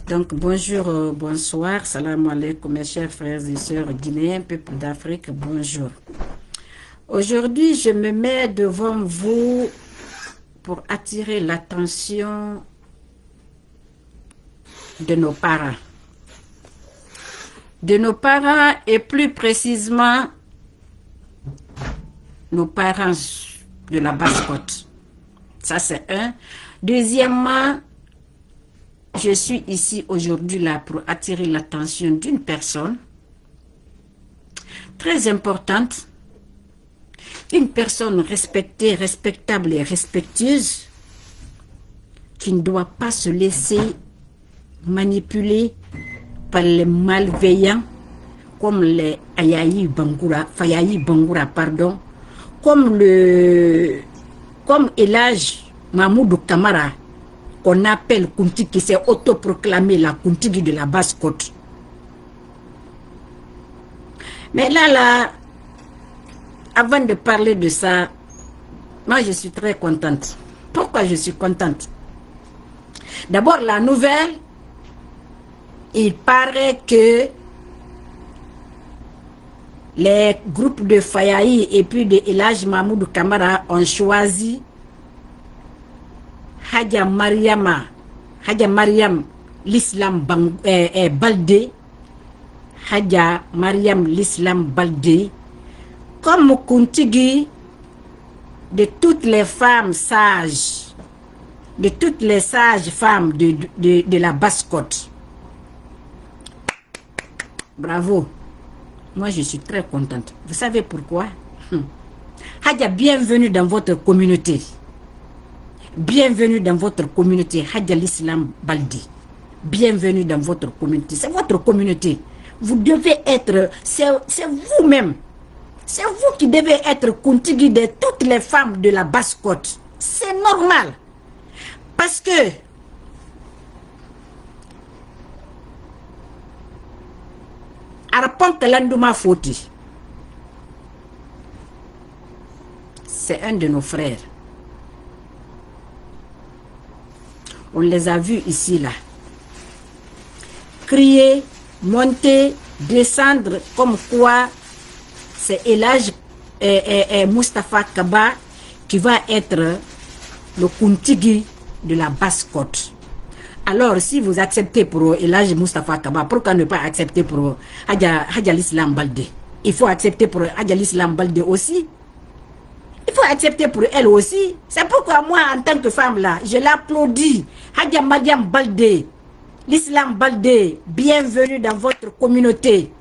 Donc, bonjour, bonsoir, salam alaikum, mes chers frères et sœurs guinéens, peuple d'Afrique, bonjour. Aujourd'hui, je me mets devant vous pour attirer l'attention de nos parents. De nos parents et plus précisément, nos parents de la Basse-Côte. Ça, c'est un. Deuxièmement, je suis ici aujourd'hui là pour attirer l'attention d'une personne très importante, une personne respectée, respectable et respectueuse qui ne doit pas se laisser manipuler par les malveillants comme les Ayayi Bangoura, Fayayi Bangoura, pardon, comme Elhadji Mahmoudou Kamara, qu'on appelle Kuntigi, qui s'est autoproclamé la Kuntigi de la Basse-Côte. Mais là, avant de parler de ça, moi je suis très contente. Pourquoi je suis contente? D'abord, la nouvelle, il paraît que les groupes de Fayayi et puis de Elhadji Mahmoudou Kamara ont choisi Hadja Mariam l'Islam Baldé, Hadja Mariam l'Islam Baldé, comme Kuntigi de toutes les femmes sages, de toutes les sages femmes de la Basse-Côte. Bravo. Moi, je suis très contente. Vous savez pourquoi? Hadja, bienvenue dans votre communauté. Bienvenue dans votre communauté, Hadja l'Islam Baldé. Bienvenue dans votre communauté. C'est votre communauté. Vous devez être, c'est vous-même. C'est vous qui devez être Kuntigi de toutes les femmes de la Basse-Côte. C'est normal. Parce que Arpante Landouma Foti, c'est un de nos frères. On les a vus ici, là. Crier, monter, descendre, comme quoi c'est Elhadji Moustapha Kaba qui va être le Kuntigi de la Basse-Côte. Alors, si vous acceptez pour Elhadji Moustapha Kaba, pourquoi ne pas accepter pour Hadja l'Islam Baldé? Il faut accepter pour Hadja l'Islam Baldé aussi. Il faut accepter pour elle aussi. C'est pourquoi moi, en tant que femme là, je l'applaudis. Hadja Mariam Baldé, l'Islam Baldé, bienvenue dans votre communauté.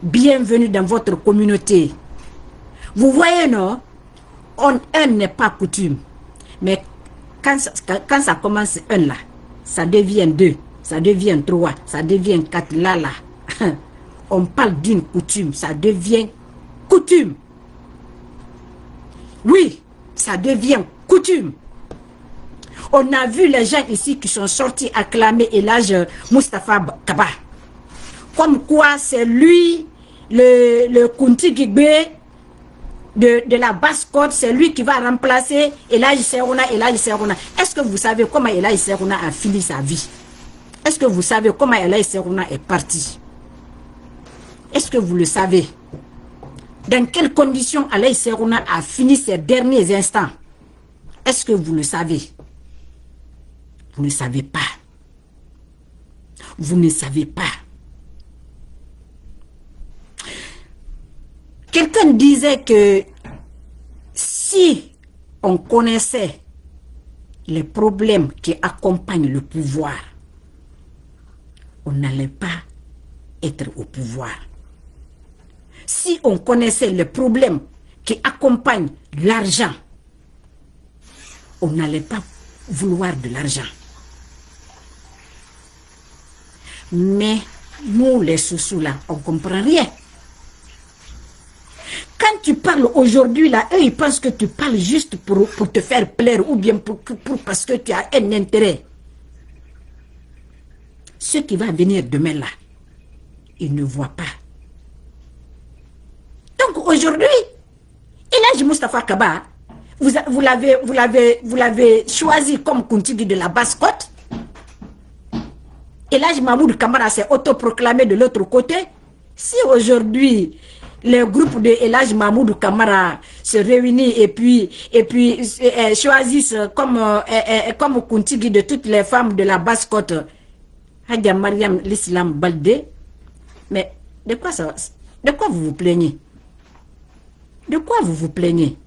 Bienvenue dans votre communauté. Vous voyez, non? Un n'est pas coutume. Mais quand ça commence un là, ça devient deux, ça devient trois, ça devient quatre là. On parle d'une coutume, ça devient coutume. Oui, ça devient coutume. On a vu les gens ici qui sont sortis acclamer Elhadji Moustapha Kaba. Comme quoi c'est lui, le Kuntigi de la Basse-Côte, c'est lui qui va remplacer Elhadji Serouna. Est-ce que vous savez comment Elhadji Serouna a fini sa vie? Est-ce que vous savez comment Elhadji Serouna est parti? Est-ce que vous le savez? Dans quelles conditions Elhadji Serouna a fini ses derniers instants? Est-ce que vous le savez? Vous ne savez pas. Vous ne savez pas. Quelqu'un disait que si on connaissait les problèmes qui accompagnent le pouvoir, on n'allait pas être au pouvoir. Si on connaissait les problèmes qui accompagnent l'argent, on n'allait pas vouloir de l'argent. Mais nous, les sous là, on ne comprend rien. Quand tu parles aujourd'hui, là, eux, ils pensent que tu parles juste pour te faire plaire ou bien parce que tu as un intérêt. Ce qui va venir demain, là, ils ne voient pas. Donc aujourd'hui, Elhadji Moustapha Kaba, vous l'avez choisi comme Kuntigi de la Basse-Côte. Elhadji Mahmoud Kamara s'est autoproclamé de l'autre côté. Si aujourd'hui, les groupes de Elhadji Mahmoud Kamara se réunissent et puis choisissent comme Kuntigi de toutes les femmes de la Basse-Côte, Hadja Mariam l'Islam Baldé, mais de quoi vous vous plaignez? De quoi vous vous plaignez?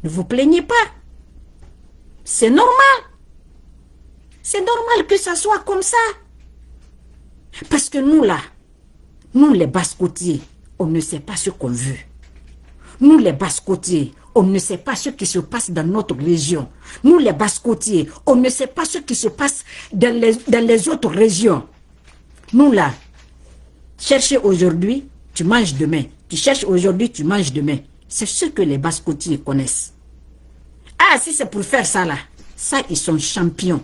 Ne vous plaignez pas. C'est normal. C'est normal que ça soit comme ça. Parce que nous là, nous les Basse-Côtiers, on ne sait pas ce qu'on veut. Nous les Basse-Côtiers, on ne sait pas ce qui se passe dans notre région. Nous les Basse-Côtiers, on ne sait pas ce qui se passe dans les autres régions. Nous là, chercher aujourd'hui, tu manges demain. Tu cherches aujourd'hui, tu manges demain. C'est ce que les Basse-Côtiers connaissent. Ah, si c'est pour faire ça là, ça ils sont champions.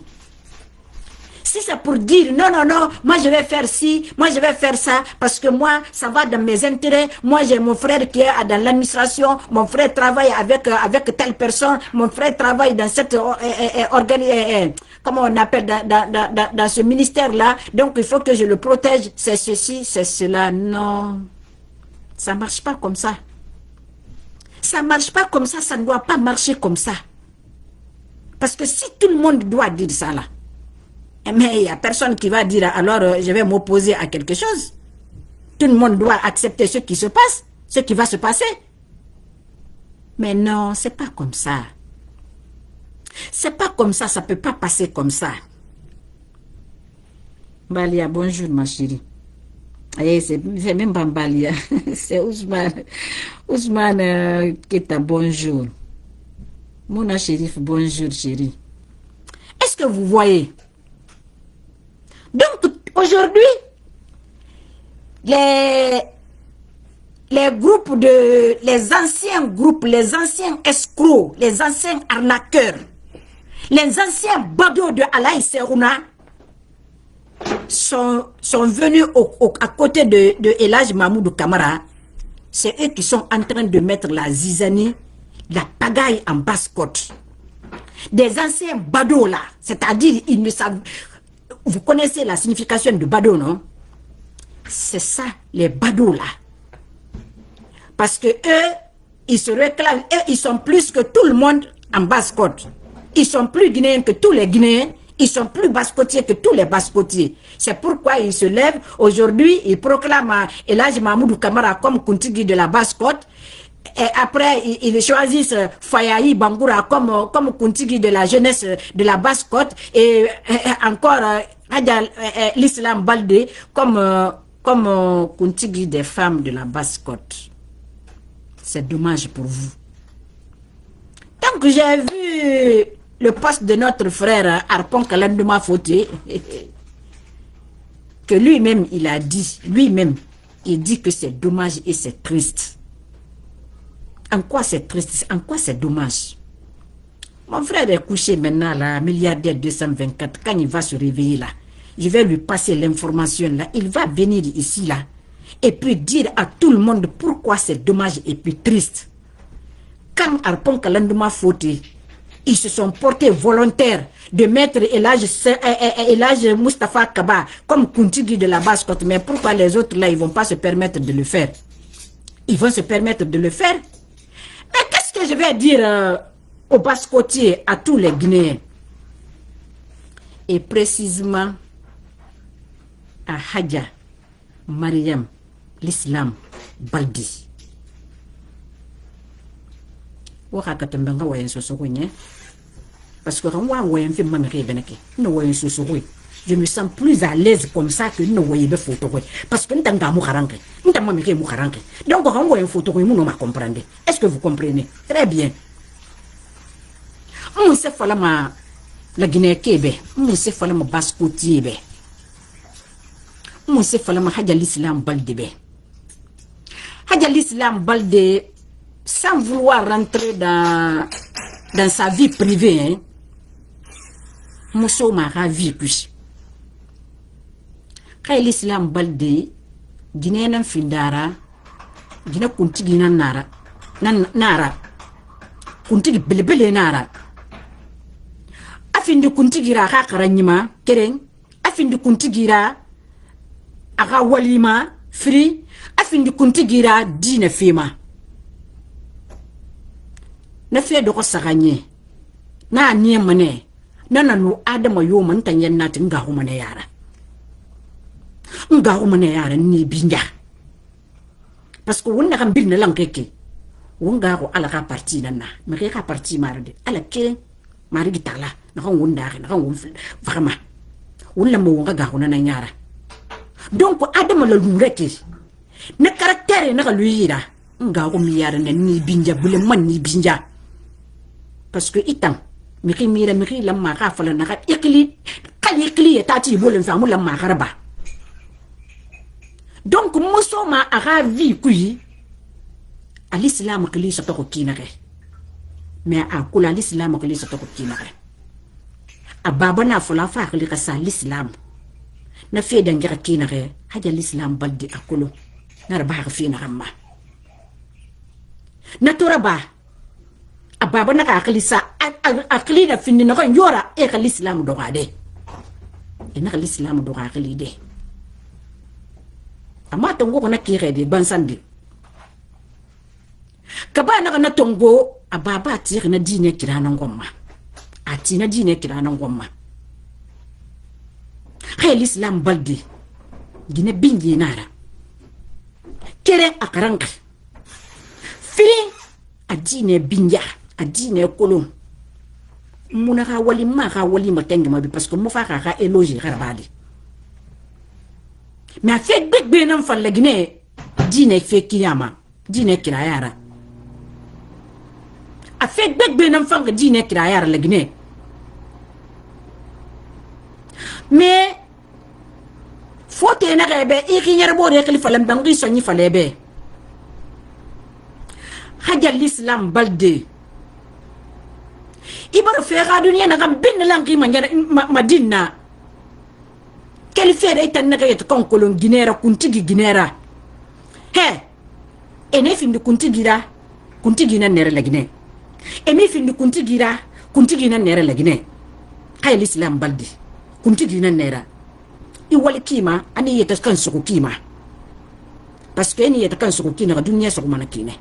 Si c'est pour dire non, non, non, moi je vais faire ci, moi je vais faire ça, parce que moi, ça va dans mes intérêts. Moi, j'ai mon frère qui est dans l'administration, mon frère travaille avec telle personne, mon frère travaille dans cette comment on appelle, dans ce ministère-là, donc il faut que je le protège, c'est ceci, c'est cela. Non, ça ne marche pas comme ça. Ça ne marche pas comme ça, ça ne doit pas marcher comme ça. Parce que si tout le monde doit dire ça là, mais il n'y a personne qui va dire alors je vais m'opposer à quelque chose. Tout le monde doit accepter ce qui se passe, ce qui va se passer. Mais non, c'est pas comme ça. C'est pas comme ça, ça peut pas passer comme ça. Balia, bonjour ma chérie. C'est même pas Balia, c'est Ousmane. Ousmane Keta, bonjour. Mona Chérif, bonjour chérie. Est-ce que vous voyez? Donc aujourd'hui, les anciens groupes, les anciens escrocs, les anciens arnaqueurs, les anciens badauds de Alaï Serouna sont venus à côté de Elhadji Mahmoud Kamara. C'est eux qui sont en train de mettre la zizanie, la pagaille en Basse-Côte. Des anciens badauds là, c'est-à-dire ils ne savent... Vous connaissez la signification de badaud, non? C'est ça, les badauds là. Parce que eux, ils se réclament, eux, ils sont plus que tout le monde en Basse-Côte. Ils sont plus guinéens que tous les Guinéens. Ils sont plus basse-côtiers que tous les basse-côtiers. C'est pourquoi ils se lèvent. Aujourd'hui, ils proclament Elhadji Mahmoud Kamara comme Kuntigi de la Basse-Côte. Et après, ils choisissent Fayahi Bangoura comme Kuntigi de la jeunesse de la Basse-Côte. Et encore l'Islam Baldé comme Kuntigi des femmes de la Basse-Côte. C'est dommage pour vous. Tant que j'ai vu le poste de notre frère Harpon Kalandouma Foté, que lui-même il a dit, il dit que c'est dommage et c'est triste. En quoi c'est triste? En quoi c'est dommage? Mon frère est couché maintenant là, milliardaire 224, quand il va se réveiller là, je vais lui passer l'information là, il va venir ici là, et puis dire à tout le monde pourquoi c'est dommage et puis triste. Quand Harpon Kalandouma Foté, ils se sont portés volontaires de mettre Elhadji Moustapha Kaba comme Kuntigi de la Basse-Côte. Mais pourquoi les autres là, ils ne vont pas se permettre de le faire? Ils vont se permettre de le faire. Mais qu'est-ce que je vais dire aux Basse-Côtiers, à tous les Guinéens? Et précisément à Hadja Mariam l'Islam Baldé. Parce que je me sens plus à l'aise comme ça que nous voyons des photos. Parce que nous avons donc on voit une photo, nous ne comprenons. Est-ce que vous comprenez? Très bien. On sait que la Guinée Kébé, on sait que la Basse-Côtier, on sait que la Hadja l'Islam Baldé. Hadja l'Islam Baldé, sans vouloir rentrer dans sa vie privée, hein, Mousso m'a ravi plus. Quand l'Islam Baldé, Guinée n'a findara, Guinée Kuntigi nara, Kuntigi belebele nara. Afin de Kuntigi ra hakaranyima, kereng, afindi kuntigira aga walima free afindi kuntigira dine fema na fe do ko saganye na nie mane nana no adama yo man tanyen na tinga ho mane yara nga ho mane yara ni binja parce que wonna kan bilna lan keke wonga ko ala ka parti nana me ka parti marde ala ke mari gitala na kan wonda na kan won vraiment wonna mo wonga ga hona na nyara donc adama la lumreke na caractère na ka luyira nga ko mi yara na ni binja bule man ni binja parce que itam mi mira mi la ma ka fala na ka ikli kali tati bolen fa mu la ma garaba donc muso ma aga vie kui à l'islam que li sa to kinare mais a kula l'islam que li sa to kinare a baba na fala fa ka li ka sa l'islam na fe dan jara kinare haja l'islam baldi akulo na ba ka fi na ramma na toraba a baba na ka akli sa akli da finni na kan yora e ka l'islam do gade e na ka l'islam do ga akli de amma tongo na kire de bansandi kaba na tongo ababa tire na dine kirana ngomma atina dine kirana ngomma khayl islam baldi gine bingi nara kere akaranga fili adine binja adine kolon muna ka wali ma ka wali matengi mabi parce que mo fa ka eloge garabali mais fait big nan falle gine dine fe kiyama dine kirayara a fait big nan fanga dine kirayara la gine mais faut na rebe ikinyar bo de khalifa lam bangi sonni falebe haja l'islam balde ibar fe ga dunya na gam bin langi madina quel fait est un nègre con colon guinera kuntigi guinera he ene fin de kuntigira kuntigina nere la guinée e mi fin de kuntigina nere la guinée hay l'islam baldi kuntigina nera i wal kima ani yeta kan suku kima parce que ni yeta kan suku kina dunya suku manakine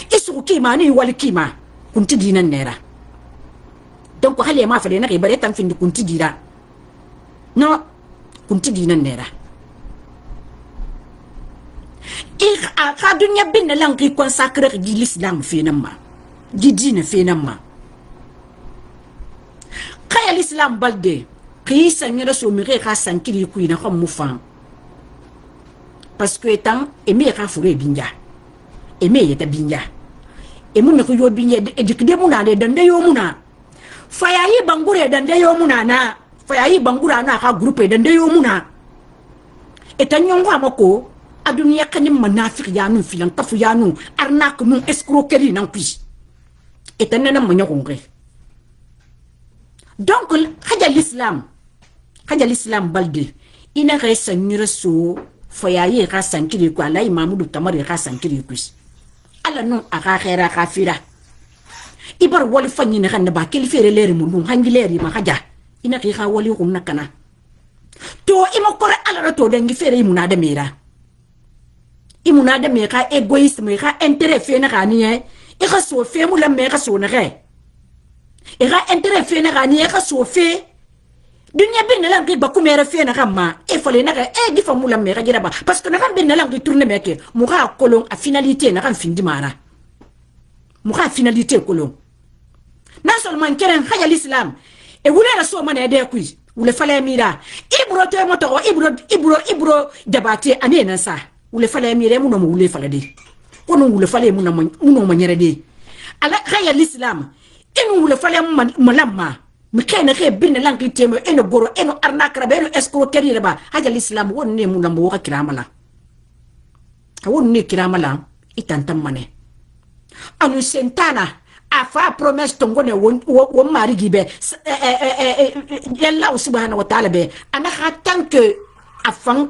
e suku kima ni wal kima kuntigina nera donc hali ma fa de na ke bare tan fin de kuntigira no kuntigina nera a ka dunya bin na lang ki consacrer gi l'islam finama gi dine finama kaya l'islam balde ki sanyera so mi ka sankiri ku ina xam mu fam parce que tant emi ka fure binja emi yeta binja emu ne ko yo binja e dikde mu na de dande yo mu na fayayi bangure dande yo mu na na fayayi bangura na ka groupe dande yo mu na etanyongo amako adunia kanim manafik yanu filan tafu yanu arnak nun escroquerie nan puis etanana manyongre donc haja l'islam balde ina resa nyiraso foyaye ka sankiri ko alai mamudu tamari ka sankiri ku ala non aka khaira kafira ibar wali fanyi ne kan ba kel fere leri mun hangileri ma haja ina ki ka wali ko nakana to imo kore ala to dengi fere imuna da mera imuna da me ka egoisme ka intérêt fe na kani e ka so fe mu la me ka so na re e ka intérêt fe na kani e ka so fe dunya bin na lang ba kumera fe na kama e fale na ka e gifa mu la me ka jira ba parce que na kan bin na lang tourner me ke mu ka kolon a finalité na kan findi mara mu ka finalité kolon na seulement keren haya l'islam e wule na so mana de ku wule fale mira ibro te moto ibro debate ane na sa wule fale mire mu no wule fale de kono wule fale mu no manyere de ala khaya l'islam enu wule fale malamma mi kene ke bin lan ki temo eno goro eno arnakra be eno escroquerie ba haja l'islam wonne mu no mo ka kiramala wonne kiramala itantam mane anu sentana afa promesse tongone won mari gibe yalla subhanahu wa ta'ala be ana tant que afan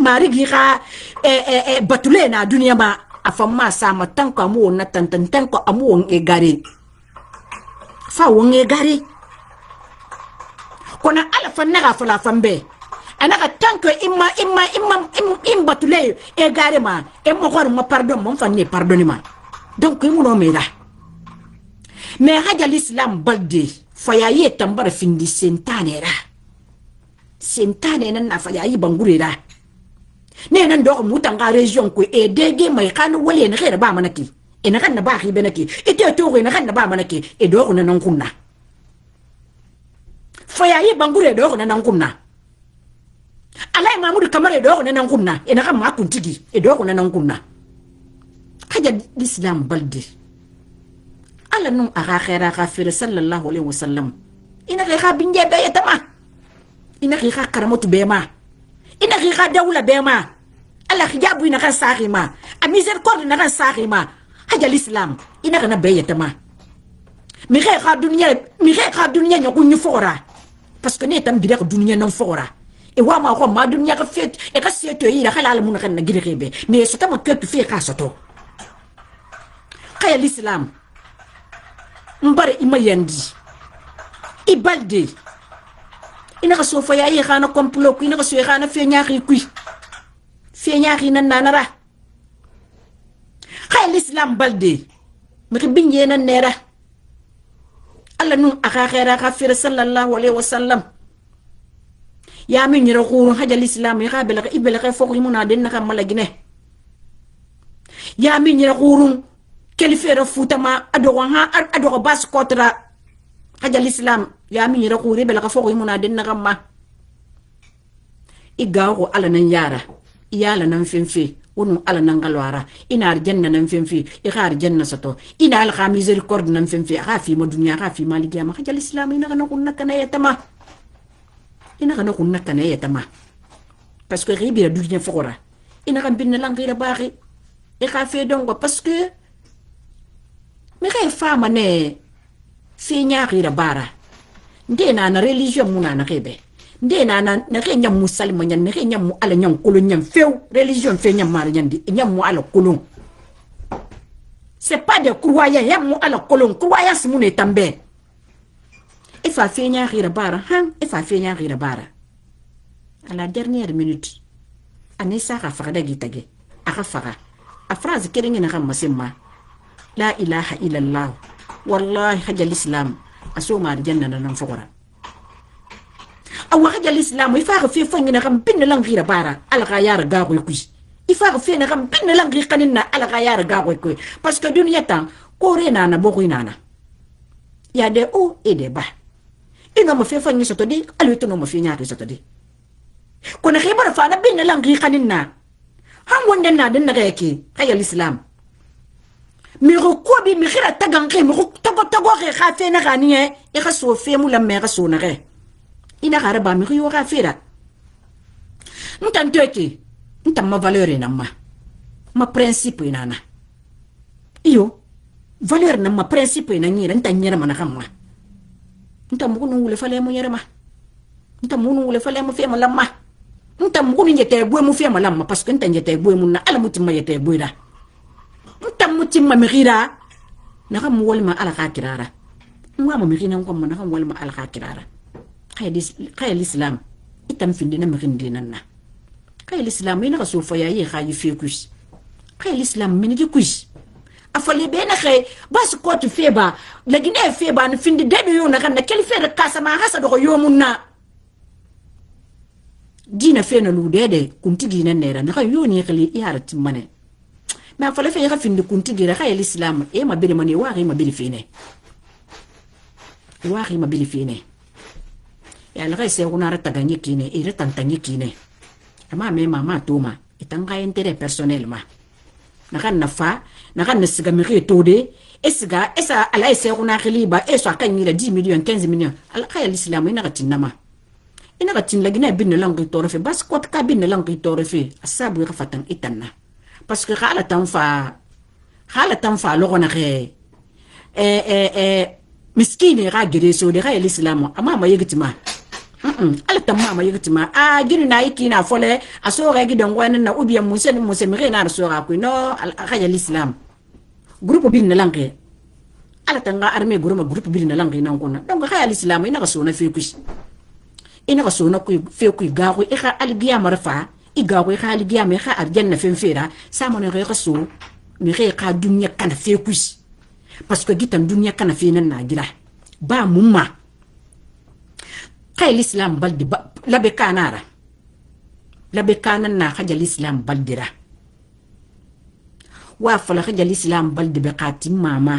mari gira batule na dunia ba afan ma sama tant que amu na tant que amu on egari fa won egari kona ala fanna fala fambe anaka tanke imma batule e gare ma e mo khor ma pardon mon fanne pardon ma donc imu no mera mais haja l'islam balde fayaye tambara findi sentanera sentane nan na fayayi bangurera ne nan do mutanga region ko e dege mai kanu wale ne khere ba manaki e na kan na ba khibe naki e te to ko na kan na ba manaki e do ko nan kunna fayayi bangure do ko nan kunna alai mamudu kamare do ko nan kunna e na kan ma kuntigi e do ko nan kunna haja l'islam balde ala nun aga khaira khafir sallallahu alaihi wasallam ina ga binje be yatama ina ga karamotu be ma ina ga dawla be ma ala hijabu ina ga sahi ma a miséricorde ina ga sahi ma haja l'islam ina ga na be yatama mi ga dunya nyaku ni fora parce que ne tam bidek dunya nan fora e wa ma ko ma dunya ga fet e ga seto ira khala ala mun ga na girebe mais so tama ke tu fe ka soto kaya l'islam mbare ima yandi ibalde ina ka sofa ya yi khana complot ina ka so khana fe nyaaki nan nanara khay l'islam balde mi binye nan nera alla nun aka khaira khafir sallallahu alaihi wasallam ya min yira khuru haja l'islam ya bela ka ibela ka fokki muna den naka malagine ya min yira khuru kelifera futama adogo bas kotra haja l'islam ya mi yira khuri bela ka fogo yimuna den nagamma igawo ala nan yara iyala nan fenfe wonu ala nan galwara ina arjanna nan fenfe ikhar janna sato ina al khamizel kord nan fenfe khafi ma dunya khafi ma ligiyama haja l'islam ina kana kunna kana yatama parce que ribi la dunya fogora ina kan binna langira baaxi e khafi dongo parce que mi kay fama ne fi nyaakira bara ndena na religion muna na kebe ndena na ke nyam musalma nyan ne ke nyam ala nyam kulu nyam few religion fe nyam mar nyandi nyam mu ala kulu c'est pas de croyants nyam mu ala kulu croyance mune tambe e fa fi nyaakira bara à la dernière minute anisa ka faga gitage aka faga a phrase keringa na kam masimma la ilaha illallah wallahi haja l'islam asoma aljanna nan fogora awa haja l'islam ifa fi fangina kam bin lang gira bara alga yar ga ko kuy ifa fi na kam bin lang gira kanina alga yar ga ko kuy parce que dunya tan ko rena na boko inana ya de o et de ba ina mo fi fangina soto di alu to no mo fi nyaati soto di ko na khibara fa na bin lang gira kanina han wonde na den na reki haja l'islam mi ko bi mi khira taganke mi tago ke khafe na ganiye e ka so fe mu la me ka so na re ina gara ba mi yo ka fera ntantoki ntam ma valeur na ma principe ina na iyo valeur na ma principe na nyira ntanyera mana kamma ntam mu no wule fale mu yere ma ntam mu no wule fale mu fe ma lamma ntam mu ni yete bwe mu fe ma lamma parce que ntanyete bwe mu na ala mutima yete bwe da ntam mutima migira na kam wolma ala khakirara ngwa mo migina ngom na kam wolma ala khakirara khay l'islam itam findina migindina na khay l'islam ina ka sofa ya yi khayi fi kus khay l'islam min gi kus afale be na khay bas ko tu feba lagine feba na findi dedo yo na kan na kel fere kasama hasa do yomunna dina fena lu dede kuntigi na nera na khay yo ni khali iyarati mane ma fale fe ya findi kuntigi ra khay l'islam e ma bele mane wa ma bele fine ya la kay se kuna ra taganyi kine e ra tantanyi kine ama me mama toma itanga intérêt personnel ma na kan na fa na kan na siga mi tode esa ala ese kuna khiliba eso akanyi la 10 millions 15 millions ala kay l'islam ina katinama ina katin la gina bin lang tore fe bas ko ka bin lang tore fe asabu ka fatan itanna parce que khala tan fa lo na ke miskini ga gire so de kay l'islam ama ma yigitima ala tamma ma yigitima gini na yiki na fole aso ga gidan gwanin na ubiyan musen mi na so ga ku no kay l'islam groupe bin langue ala tanga armée groupe bin langue nan kuna donc kay l'islam ina ka so na fi kush ina ka sona ku fe ku gago e ka algiya marfa i gago e ka algiya me ka arjanna fen fera sama ne ka so mi ka dunya kana fe ku parce que gitan dunya kana fe nan na gira ba mumma kay l'islam baldi labe kanara labe kanan na khaja l'islam baldira wa fala khaja l'islam baldi be qatim mama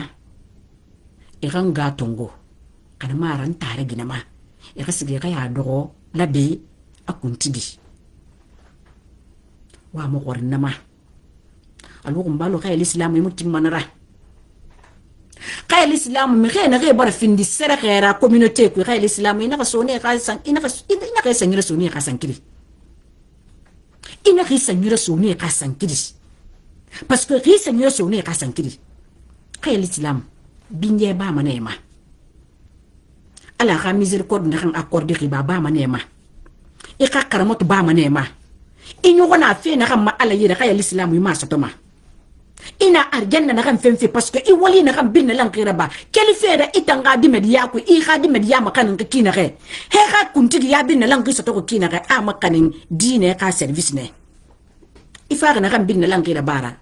e ganga tongo kana maran tare gina ma e kasige kaya dogo labe akuntigi wa mo qorna ma alu mbalo kay l'islam mutim manara kay l'islam mi khena ge bar findi sere khera communauté ko kay l'islam ina ka sone ka san ina ka sangira sone ka sankiri ina ka sangira sone ka sankiri parce que ri sangira sone ka sankiri kay l'islam binye ba manema ala ka miséricorde na kan accordé riba ba manema e ka karamot ba manema inyo na fe na kan ma ala yira kay l'islam yi ma satoma ina arjanna na kan fenfe parce que i wali na kan bin lan qiraba keli fera itanga di media ko i ga di media makan ka kina he ga kuntigi ya bin lan qisa to ko kina ga a makanin dine ka service ne ifa na kan bin lan qiraba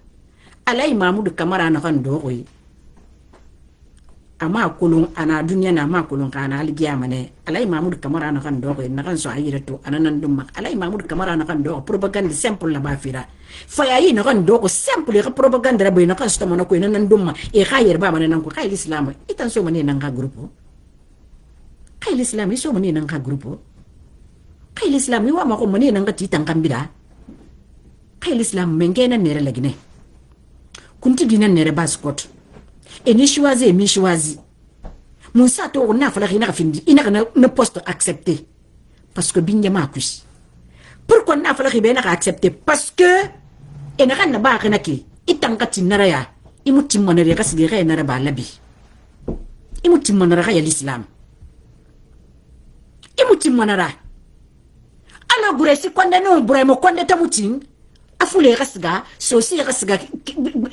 alai mamudu kamara na kan do koyi ama kulun ana dunya na ma kulun kana algiyama ne alai mamudu kamara na kan do koyi na kan so ayira to ananan dum alai mamudu kamara na kan do propaganda simple la ba fira fayayi na kan do ko simple ka propaganda ra na kan sto mana ko nan dum e khayir ba mana nan ko kay l'islam itan so mane nan ka grupo kay l'islam so mane nan ka grupo kay l'islam wa ma ko mane nan ka titan kan bida kay l'islam mengena nere lagne kunti dinan nere baskot et ni choisi mi choisi mon sato on a fallu ina findi ina ne poste accepter parce que binya makus pourquoi na fallu be na accepter parce que ina kan na ba kana ki itanga tinara ya imuti monere ka sigere na ba labi imuti monere ka ya l'islam imuti monara ala gure si konde no bure mo konde tamutin afule rasga sosi rasga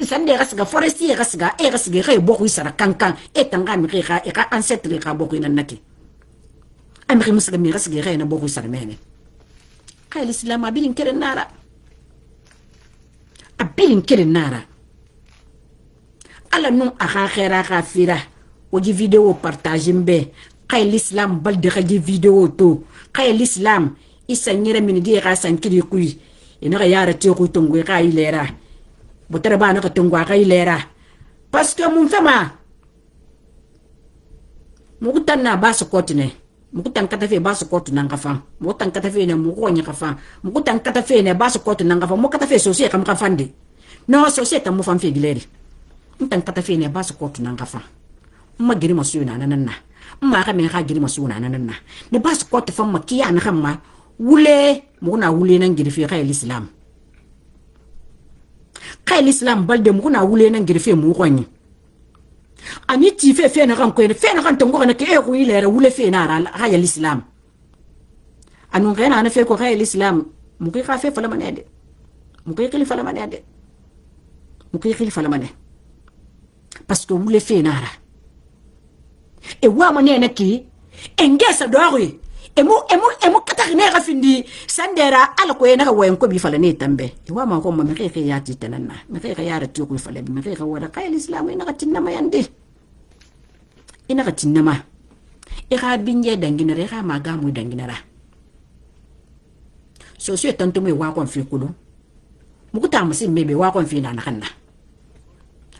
sande rasga foresti rasga e rasga re boku sara kankan e tanga mi re ka ancêtre ka boku nan naki amri muslimi rasga re na boku sara mene kay l'islam abilin kere nara ala non a khera ka fira oji vidéo partage mbe kay l'islam balde khaji vidéo to kay l'islam isa nyere min di ka sankiri kuyi ina ga yara te ko tongo ka ilera botere ba na ka tongo ka ilera parce que mun fama mukutan na ba su kotine mukutan kata fe ba su kotu nan ka fam mukutan kata fe ne mu ko nya ka fam mukutan kata fe ne ba su kotu nan ka fam mu kata fe sosie kam ka fande no sosie tam mu fam fe gileri mukutan kata fe ne ba su kotu nan ka fam ma giri masu na nan na ma ka me ka giri masu na nan na ne ba su kotu fam ma kiya na kan ma wule muna wule nan girfe kay l'islam balde muna wule nan girfe mu kwani ani ti fe na kan ko fe na kan tongo na ke e ko ile wule fe na ra kay l'islam anu ngena na fe ko kay l'islam mu ke ka fe fala manede mu ke khalifa la manede mu ke khalifa la manede parce que wule fe na ra e wa manene ki engesa doori emu kata ne gafindi sandera ala ko ena wayen ko bi fala ne tambe wa ma ko ma me ke ya ti tanana me ke ya ra ti ko fala me ke wala kay l'islam ina gatinna ma yande ina gatinna ma e ga binje dangina re ga ma ga mu dangina ra so so tanto me wa kon fi kulo mu ko tam si mebe wa kon fi na kanna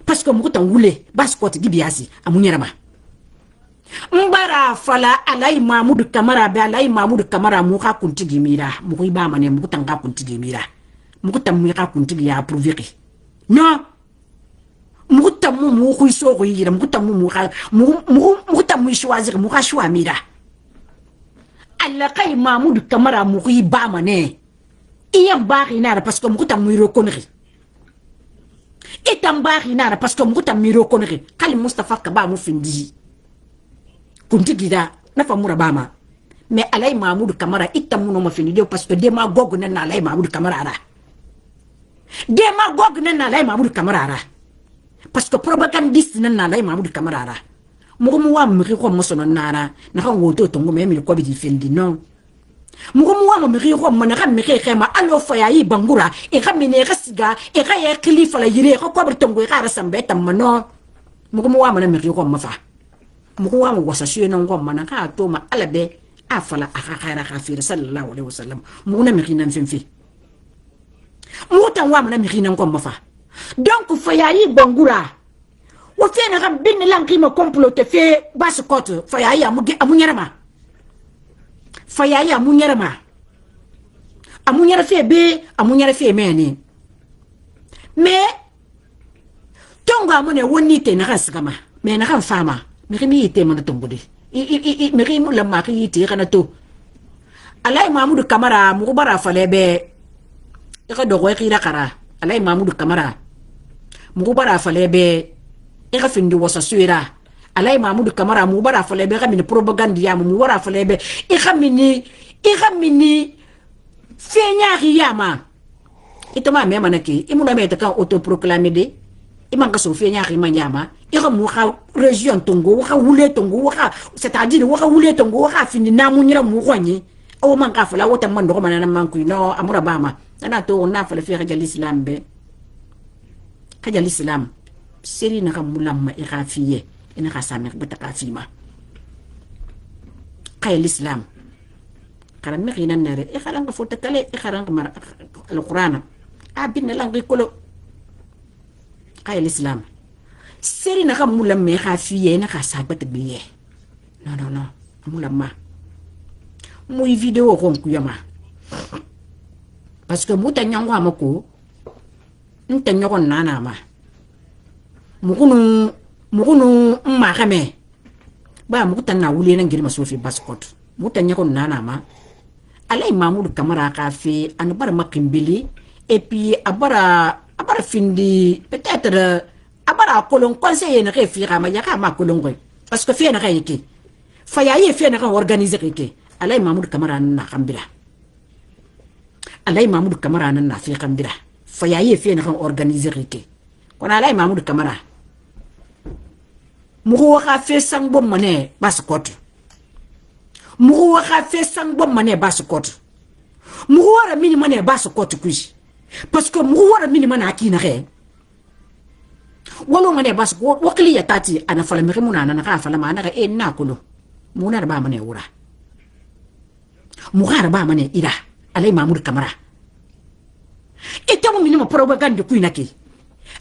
parce que mu ko tan wule bas ko ti biasi amunyera ma mbara fala alai mamudu kamara be alai mamudu kamara mu ka kuntigi mira mu ko ba mane mu ko tanga kuntigi mira mu ko tam ka kuntigi ya prouver no mu ko tam mu ko so ko yira mu ko tam mu ko tam mu choisir mu ka choix mira alla kai mamudu kamara mu ko ba mane iya ba ina parce que mu ko tam mu reconnaître itam ba ina parce que mu ko tam mu reconnaître kali Mustafa ka ba mu findi kuntigida na famura bama mais alay mamudu kamara itamuno mafini de parce que dema gog na alay mamudu kamara ara dema gog na alay mamudu kamara ara parce que propagandiste na alay mamudu kamara ara mo wa mi ko mo sono nara na kan woto to ngome mi ko bi fendi non mugo muwa mo miri ko mana ka miri khema alo faya yi bangura e ka mine ka siga e ka ye khalifa la yire ko ko bertongo e ka rasambe tamano mugo muwa mana miri ko mafa mugo wa mo wasashiyo na ngom mana ka to ma alabe afala aka khaira khafir sallallahu alaihi wasallam mugo na miri nan fimfi mugo tan wa mana miri nan ngom mafa donc faya yi bangura wo fe na kam bin lanki ma complote fe baskote faya yi amunyarama faya ya munyara ma amunyara fe be amunyara fe meni me tonga mone woni te na kasama me na kan fama me kimi ite mo tongode me kimi la ma ki ite kana to alai mamudu kamara mu bara falebe e ka dogo e kira kara alai mamudu kamara mu bara falebe e ka findi wasa suira alai mamudu kamara mu bara falebe ka mini propaganda ya mu bara falebe e ka mini fenya riyama ito ma me manaki e mu na me ta kan autoproclamé de e man ka so fenya ri manyama e ka mu ka region tongo ka wule tongo ka c'est-à-dire ka wule tongo ka fini na mu nyira mu kwani o man ka fala wota man do manana man ku no amura bama na to na fala fi ka l'islam be ka l'islam seri na ka mulamma e ka fiye ina ka samek bata ka fima kay l'islam kala me ina nare e kala nga fota kale e kala nga mar al-qur'ana abin la ngi kolo kay l'islam seri na ka mulamma e ka fiye na ka sabata biye non mulamma muy video ko kuyama parce que muta nyangwa mako nta nyogon nana ma mugunu makame ba mukuta na wuli na ngirma sofi baskot muta nyogon nana ma alai mamudu kamara ka fi an bar makimbili et puis abara findi peut-être abara kolon conseiller na ke fi ma ya ka ma kolon ko parce que fi na ka yiki fa ya yi fi na ka organiser ke alai mamudu kamara na kambira alai mamudu kamara na fi kambira fa ya yi fi na kan organiser ke kona alai mamudu kamara mugo ka fe sang bom mane baskot mugo ka fe sang bom mane baskot mugo wara mini mane baskot kuji parce que mugo wara mini mana akina ke walo mane baskot wakli ya tati ana fala mi muna na ka fala mana ka na kulo muna ba mane wura mugar ba mane ira alai mamudu kamara ita mu mini ma propaganda kuina ke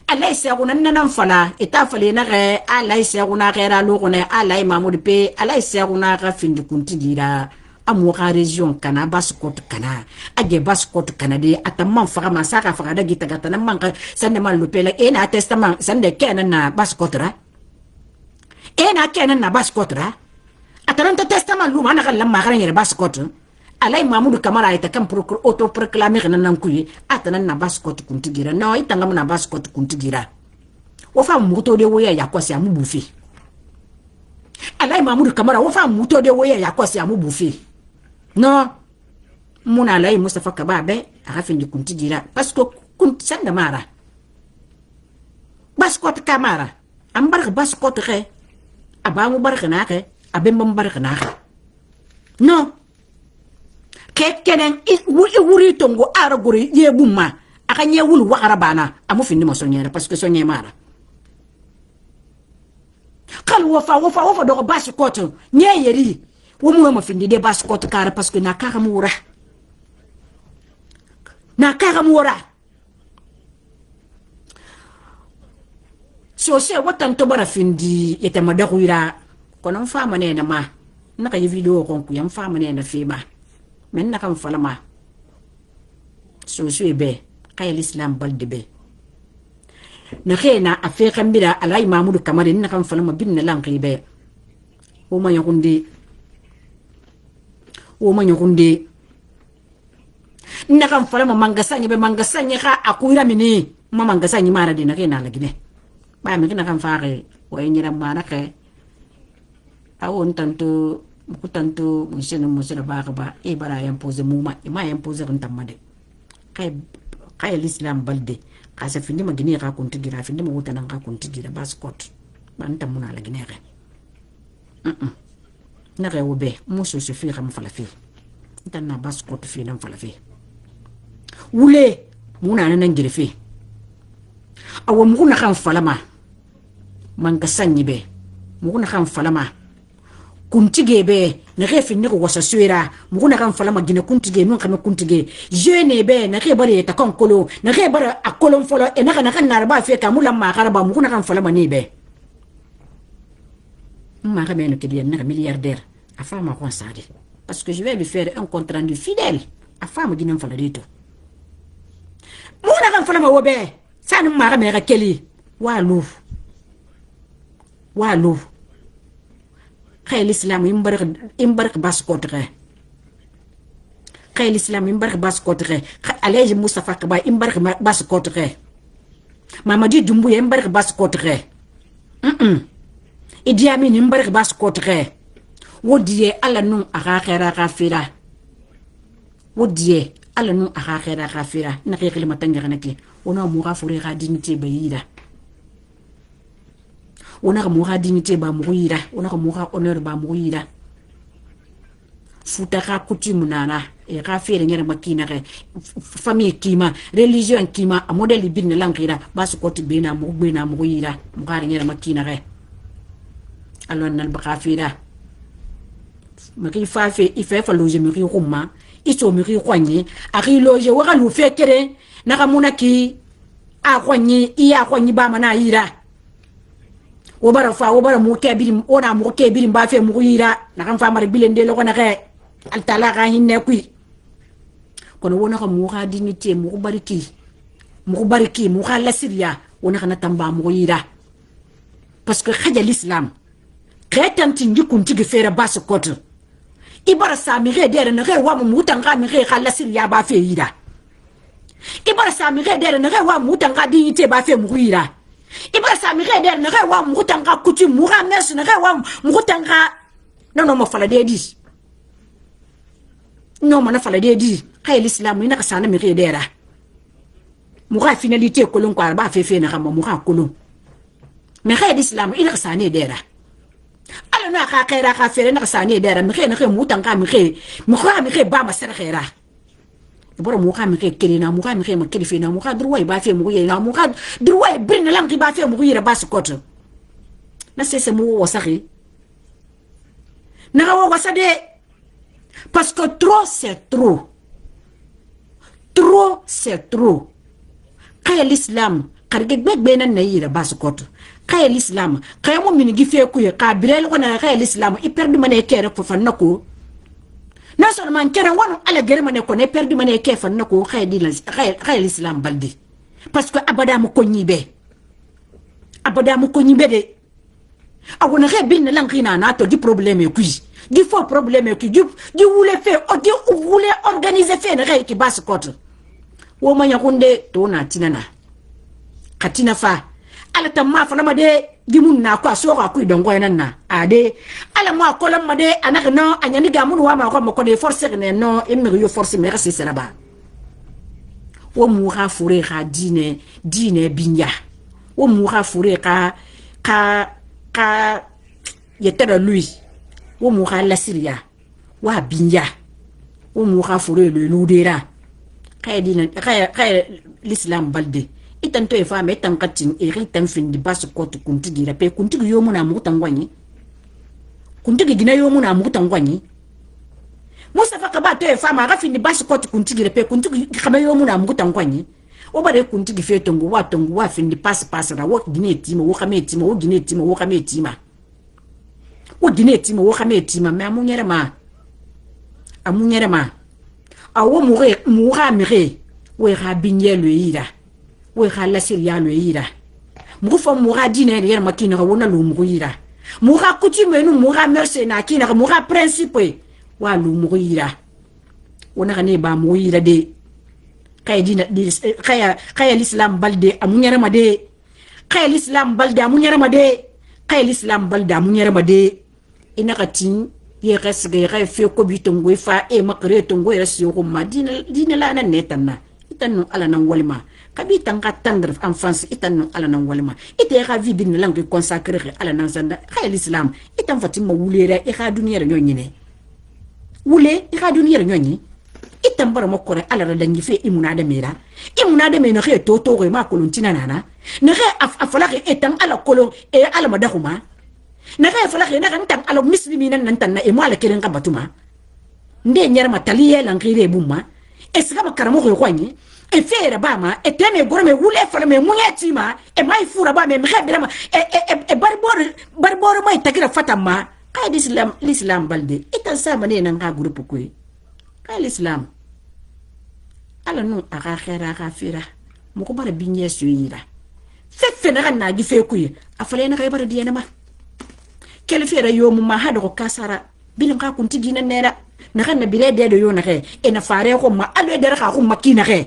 alai seguna nan fala ita fale na ga alai seguna ga ra lo gona alai mamudu pe alai seguna ga findi kunti dira amu ga region kana baskot kana age baskot kana de atamman faga masaka faga da gita gata nan man ka sande man lo pela ena testament sande kenan na baskotra ena kenan na baskotra ataranta testament lu mana kan lamma kan yere baskot alai mamudu kamara ita kan autoproclamer nan kuyi atanan na baskot kuntigira no ita ngam na baskot kuntigira wo fa muto de woya ya kwasi amu bufi alai mamudu kamara wo fa muto de woya ya kwasi amu bufi no muna alai mustafa kababe arafin di kuntigira parce que kunti sanda mara baskot kamara ambar baskot re abamu barkana ke abem barkana ke no kenen wuri tongo ara guri ye bumma aka nye wulu wakara bana amu findi mo sonyere parce que sonye mara kal wofa do basu koto nye yeri wo mu mo findi de basu koto kara parce que na kara mu wura so se watan to bara findi yete madakuira kono fama ne na ma naka yi video ko ku yam fama ne na fima men na kam falama so be kay l'islam balde be na khena afi kambira alai mamudu kamari na kam falama bin na lanqi be o ma yakundi na kam falama mangasanya ka akuira mini ma mangasanya mara de na khena lagine ba mi na kam faare o nyira mara ke awon tanto musina ba e bara yan pose muma ma yan pose kan tamade kay l'islam balde ka sa findi ma gine ka kuntigira findi ma wuta nan ka kuntigira baskot ban tamuna la gine ka na rewo be muso se fi xam fala fi itan na bas ko fi nan fala fe wule muna nan gire fe awo mu na kan falama man ka sanyi be mu na kan falama kuntige be na refi ne ko wasa suera mu na kan falama gine kuntige nun kan kuntige jeune be na ke bare ta kan kolo na ke bare a kolon folo e na kan na ba fe ka mu lamma karaba mu na kan falama ni be ma ka meno ke dia na milliardaire a fama ko sade parce que je vais lui faire un compte rendu fidèle a fama gine fala dito mu na kan falama wo be sanu ma ka me ka keli walu خير الإسلام يمبرك باسكوتغي خير الإسلام يمبرك باسكوتغي عليه مصطفى كبا يمبرك باسكوتغي مامدي جنبو يمبرك باسكوتغي إدي أمين يمبرك باسكوتغي ودي على نون أخاخيرا غافيرا ودي على نون أخاخيرا غافيرا نقيق لما تنجغنكي ونا مغافوري غادينتي بييدا on a moura dignité ba mouira on a moura honneur ba mouira futaka coutume nana e ka fere ngere makina re famille kima religion kima a modèle bin langira ba su koti bena mouira mugari ngere makina re alors nan ba fira maki fa fe ife fa loje miri ruma iso miri kwanye ari loje waka lu fe kere na kamuna ki a kwanye iya kwanye ba mana ira wobara fa wobara mu kebirim ona mu kebirim ba fe mu yira na kan fa mari bilende lo kona ke al tala ga hinne kui kono wona ko mu ga dignité mu bariki mu ga la siria wona kana tamba mu yira parce que khadja l'islam kretanti njukun tigi fere bas koto ibara sa mi re dere na re wa mu tanga mi re la siria ba fe yira ibara sa mi re dere na re wa mu tanga dignité ba fe mu yira ibra sa mi reder na rewa mutanga kuti mura mes na rewa mutanga non mo fala de di non mo na fala de di kay l'islam ina ka sana mi redera mura finalité kolon kwa ba fe na kama mura kolon mais kay l'islam ina ka sana dera ala na ka khaira ka fere na ka sana dera mi na mutanga mi ba ma sera khaira bora mu ka mi ke kelina mu ka mi ke ma kelife na mu ka droit ba fe mu yela mu ka droit bin lang ki ba fe mu yira ba skoto na sese mu wasari na ga wasade parce que trop c'est trop kay l'islam karge gbegbe na yira ba skoto kay l'islam kay mo min gi fe ku ye ka birel wona kay l'islam i perdu mané kere ko fa nako non seulement kera wano ala gere mané ko ne perdu mané ke fan nako khay l'islam baldi parce que abada mu ko nyibe de awona re bin langina na to di problème ku di faux problème ku di voulait faire di voulait organiser faire re ki bas kote wo ma yakunde to na tinana katina fa ala tamma fa na de di mun na ko so ko dongo na ade ala mo ko lam de anaka no anyani ga mun wa ma ko de force ne no e me yo force me rese sera ba wo mu ha fure ga dine binya wo mu ha fure ka yetera lui wo mu ha la siria wa binya wo mu ha fure le ludera kay dine kay l'islam balde itanto e fama etan katin e ritan fin di bas ko to kuntigi ra pe kuntigi yo muna mu tangwanyi kuntigi gina yo muna mu tangwanyi musafa ka ba to e fama ga fin di bas ko to kuntigi ra pe kuntigi kama yo muna mu tangwanyi o bare kuntigi fe tongo wa fin di pass ra wo gine tima wo kame tima wo gine tima wo kame tima wo gine tima wo kame tima me amunyere ma awo mu ga mire we ga binye le ira we khala siria lo ira mu fo mu ga dine yer makina ga wona lu mu ira mu ga coutume nu mu ga merce na kina ga mu ga principe wa lu mu ira wona ga ne ba mu ira de kay dina kay l'islam balde amunyara ma de kay l'islam balde amunyara ma de kay l'islam balde amunyara ma de ina ga tin ye resge ga fe ko bitongo fa e makre tongo resi ko ma dina la na netanna itanno ala nan walima kabi tanga tendre en France itanno ala nan walima ite ga vi bin langue consacré ala nan zanda khay l'islam itan fatima wulera e ga duniya no nyine wule I ka duniyar nyonyi itan bara makore ala da dangi fe imuna da mera na ke to ma kolontina nana na ke afala ke etan ala kolon e ala madahuma na ke afala ke na kan tan ala muslimina nan tan na e mala kelen ka batuma nde nyar mataliye lan kire bumma e sika makaramo ko kwanye e fere ba ma e teme gore me wule fala me munyati ma e mai fura ba me khebira ma e barbor mai takira fatama kai l'islam balde itan sama ne nan ka groupe ko kai l'islam ala no aka khera ka fira mo ko bara binye suira fe na kan na gi fe ku afale na kai bara diena ma kel fere yo mu ma hado ko kasara bilin ka kunti dina nera na kan na bile de yo na ke e na fare ko ma alo de ka ko makina ke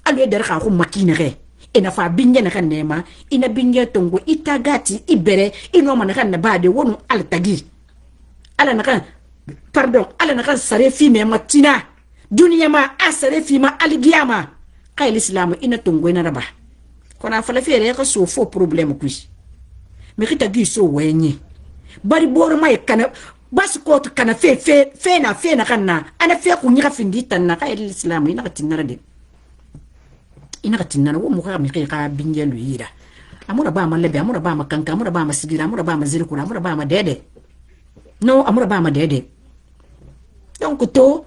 alo de ka ko makina ke e na fa binye na kan nema ina binye tongo itagati ibere ino ma na kan na bade wonu altagi ala na kan pardon ala na kan sare fi me matina duniya ma asare fi ma algiyama kai l'islam ina tongo ina raba kona fala fere ka so fo problem ku me kita gi so wenye bari bor mai kana bas ko to kana fe na kana ana fe ku nyika findi tan na kai l'islam ina katinara de ina katinara wo mu ka mi ka binje lu yira amura ba ma lebe amura ba ma kanka amura ba ma sigira amura ba ma zirkura amura ba ma dede no amura ba ma dede donc to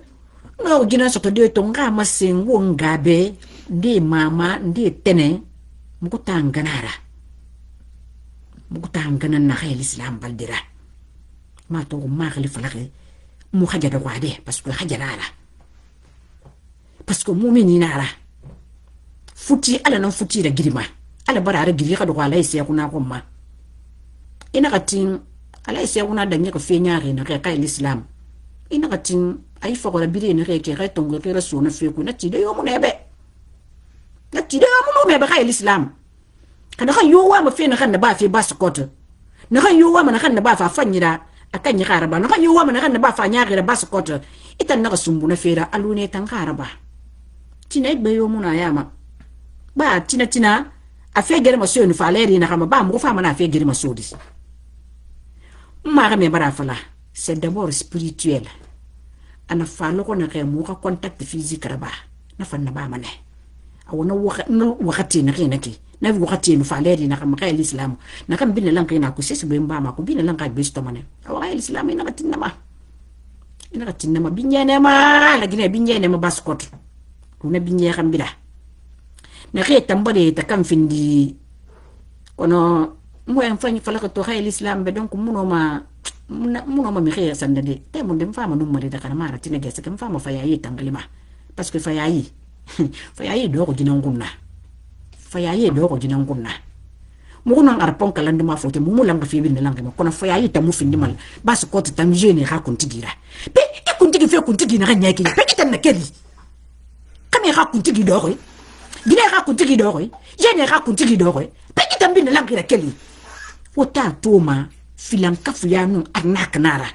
no gina soto de to nga masin wo ngabe de mama de tene muko tanganara muko tangana na khayl islam baldira ma to ma khali falake mu haja da wade parce que haja nara parce que mu'mini nara futi ala nan futi da girma ala bara giri ka do ala sai kuna kuma ina katin ala sai kuna da ne ka fe nyaare na kai islam ina katin ay fagora biri ne ke ga tongo ke raso na fe ku na ti de yo mu nebe na ti de yo mu nebe kai islam kana kan yo wa ma fe na kan da ba fe ba skot na kan yo wa ma na kan da ba fa fanyira akan yi karaba na kan yo wa ma na kan da ba fa nyaare da ba skot itan na sumbu na fera alune tan karaba tina be yo mu na yama ba tina a fe gere maso ni faleri na kama ba mu fa ma na fe gere maso dis ma ga me bara fala c'est d'abord spirituel ana falo ko na ke mu ka contact physique raba na fanna ba mane awona wakati na ki na wakati no faleri na kama ka islam na kan bin lan kai na ku sese be mba ma ku bin lan ka be sto mane awa islam ina katinna ma binyane ma la gine binyane ma baskot ku na binye kan bida na ke tambare ta kan findi kono mo en fanyi fala ko to ka islam be donc muno ma mi khaya sanda de te mun dem fama num mari da kana mara tine gese kam fama fayayi tangalima parce que fayayi do ko jinan kunna mo kono arpon kala nduma fote mo mulanga fi bin langa mo kono fayayi tamu findi mal bas ko to tam jeni ha kuntigira pe e kuntigi fe kuntigi na ganya ki pe kitan na keli kame ha kuntigi do ko gine ha kuntigi do ko jeni ha kuntigi do ko pe kitan bin langa keli wota toma filan kafuyanu arnak nara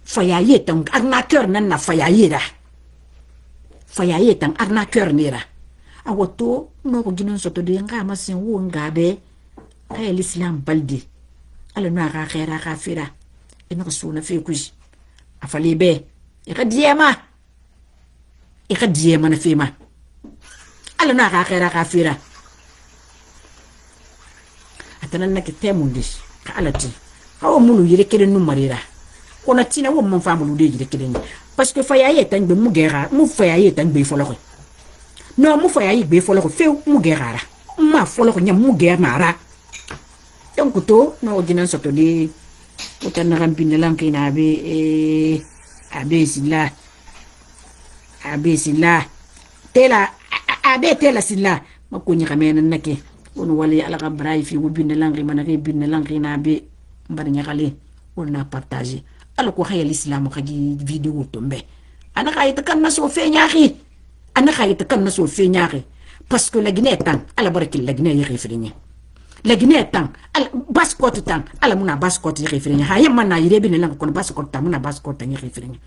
fayaye tang arnaker nan na fayaye tang arnaker nera awoto no ko ginon soto de nga masin wo ngabe ay l'islam baldi ala no ga khaira ka fira ina ko suna fe kuji afali be e ka diema na fema ala no ga khaira ka fira atanan nak temundis alati hawo mulu yire kele nu marira ona tina wo mon famu de yire kele parce que fayaye tan be mu gera mu fayaye tan be folo ko no mu fayaye be folo ko fe mu gera ma folo ko nyam mu gera mara donc to no ginan soto di utan na rampine lankina be abesila tela sila makunyi kamena nake on wali ala ka bray fi wubine langi manake binne langi na be mbari nyakale on na partager ala ko khayal islam ka gi video tombe ana khayta kan na so fe nyaaki parce que la guinée tan ala barakil la guinée yi khifrinya la guinée tan al baskot tan ala muna baskot yi khifrinya ha yamma na yire binne langi kon baskot tan muna baskot tan yi khifrinya